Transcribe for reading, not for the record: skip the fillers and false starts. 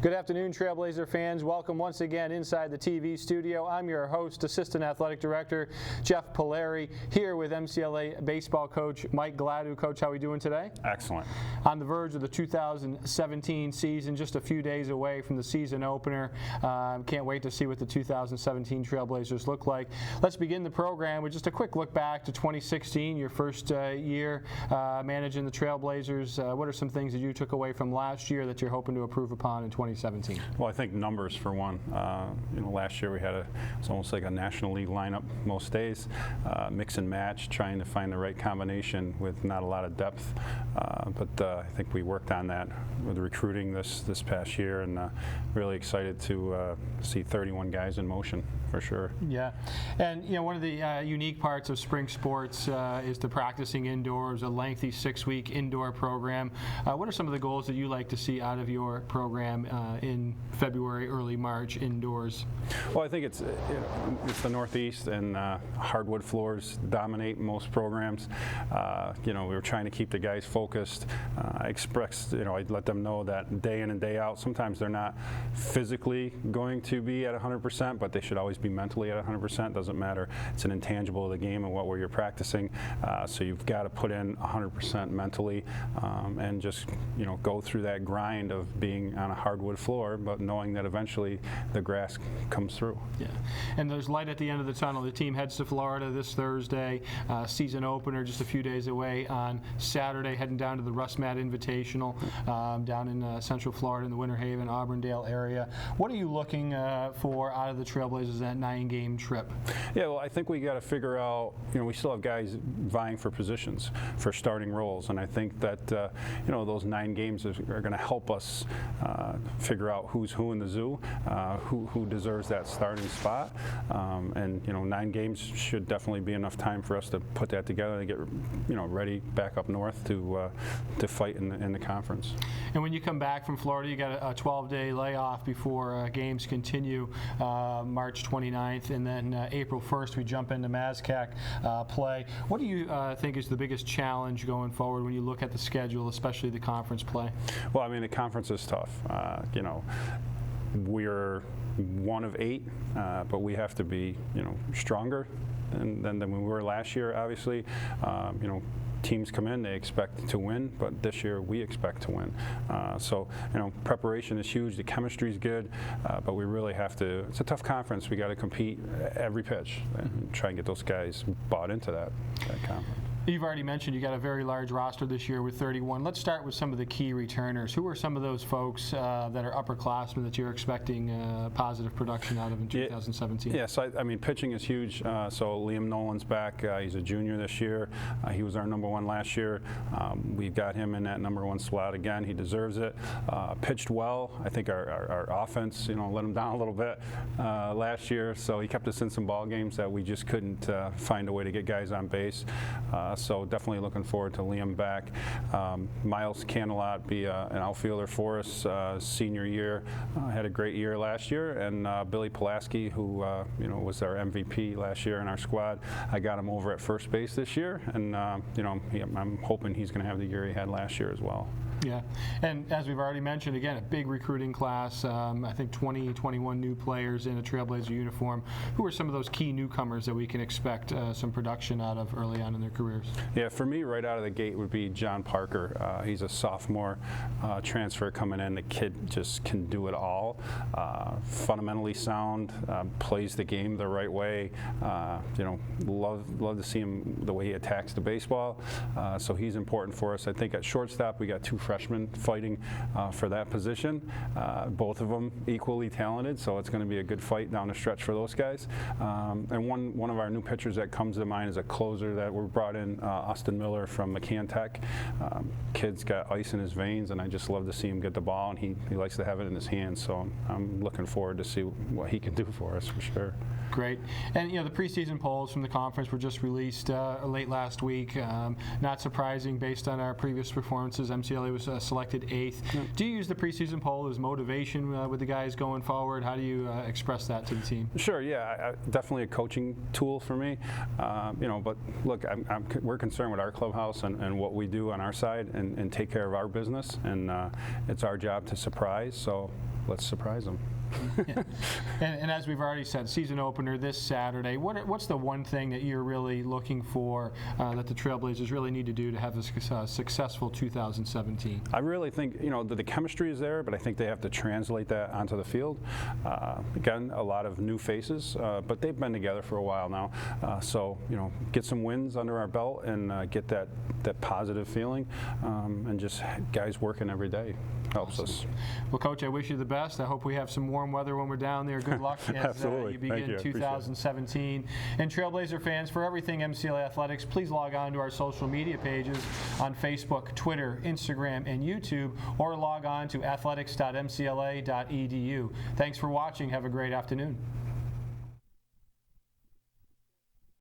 Good afternoon, Trailblazer fans. Welcome once again inside the TV studio. I'm your host, Assistant Athletic Director Jeff Polari, here with MCLA Baseball coach Mike Gladu. Coach, how are we doing today? Excellent. On the verge of the 2017 season, just a few days away from the season opener. Can't wait to see what the 2017 Trailblazers look like. Let's begin the program with just a quick look back to 2016, your first year managing the Trailblazers. What are some things that you took away from last year that you're hoping to improve upon in 2017? Well, I think numbers for one. Last year we had it's almost like a National League lineup most days, mix and match, trying to find the right combination with not a lot of depth. But I think we worked on that with recruiting this past year, and really excited to see 31 guys in motion for sure. Yeah, and one of the unique parts of spring sports is the practicing indoors, a lengthy 6-week indoor program. What are some of the goals that you like to see out of your program in February, early March indoors? Well, I think it's the Northeast, and hardwood floors dominate most programs. We were trying to keep the guys focused. I'd let them know that day in and day out, sometimes they're not physically going to be at 100%, but they should always be mentally at 100%. Doesn't matter. It's an intangible of the game and where you're practicing. So you've got to put in 100% mentally, and just go through that grind of being on a hardwood floor, but knowing that eventually the grass comes through. Yeah, and there's light at the end of the tunnel. The team heads to Florida this Thursday. Season opener just a few days away on Saturday, heading down to the Russ Matt Invitational down in Central Florida in the Winter Haven, Auburndale area. What are you looking for out of the Trailblazers that 9-game trip? Yeah, well, I think we got to figure out, we still have guys vying for positions, for starting roles, and I think that, those 9 games are going to help us figure out who's who in the zoo, who deserves that starting spot, and 9 games should definitely be enough time for us to put that together and get ready back up north to fight in the conference. And when you come back from Florida, you got a 12-day layoff before games continue, March 29th, and then April 1st we jump into MASCAC play. What do you think is the biggest challenge going forward when you look at the schedule, especially the conference play? Well, I mean, the conference is tough. We're 1 of 8, but we have to be, stronger than we were last year, obviously. Teams come in, they expect to win, but this year we expect to win. So preparation is huge, the chemistry is good, but we really have to, it's a tough conference. We got to compete every pitch and try and get those guys bought into that conference. You've already mentioned you got a very large roster this year with 31. Let's start with some of the key returners. Who are some of those folks that are upperclassmen that you're expecting positive production out of in 2017? Yeah, so I mean, pitching is huge. So Liam Nolan's back. He's a junior this year. He was our #1 last year. We've got him in that #1 slot again. He deserves it. Pitched well. I think our offense, let him down a little bit last year. So he kept us in some ball games that we just couldn't find a way to get guys on base. So definitely looking forward to Liam back. Miles Cantelot be an outfielder for us senior year. Had a great year last year. And Billy Pulaski, who was our MVP last year in our squad. I got him over at first base this year, and I'm hoping he's going to have the year he had last year as well. Yeah, and as we've already mentioned, again, a big recruiting class. I think 21 new players in a Trailblazer uniform. Who are some of those key newcomers that we can expect some production out of early on in their careers? Yeah, for me, right out of the gate would be John Parker. He's a sophomore transfer coming in. The kid just can do it all. Fundamentally sound, plays the game the right way. Love to see him the way he attacks the baseball. So he's important for us. I think at shortstop we got 2 freshmen fighting for that position. Both of them equally talented, so it's going to be a good fight down the stretch for those guys. And one of our new pitchers that comes to mind is a closer that we brought in, Austin Miller from McCann Tech. Kid's got ice in his veins, and I just love to see him get the ball, and he likes to have it in his hands, so I'm looking forward to see what he can do for us for sure. Great. And the preseason polls from the conference were just released late last week. Not surprising based on our previous performances. MCLA was was selected 8th. Do you use the preseason poll as motivation with the guys going forward? How do you express that to the team? Sure, yeah, definitely a coaching tool for me. But look, we're concerned with our clubhouse and what we do on our side and take care of our business, and it's our job to surprise, so let's surprise them. Yeah. And as we've already said, season opener this Saturday. What's the one thing that you're really looking for that the Trailblazers really need to do to have a successful 2017? I really think the chemistry is there, but I think they have to translate that onto the field. Again, a lot of new faces, but they've been together for a while now. So get some wins under our belt and get that positive feeling, and just guys working every day helps us. Well, Coach, I wish you the best. I hope we have some warm weather when we're down there. Good luck as you begin 2017. And Trailblazer fans, for everything MCLA Athletics, please log on to our social media pages on Facebook, Twitter, Instagram, and YouTube, or log on to athletics.mcla.edu. Thanks for watching. Have a great afternoon.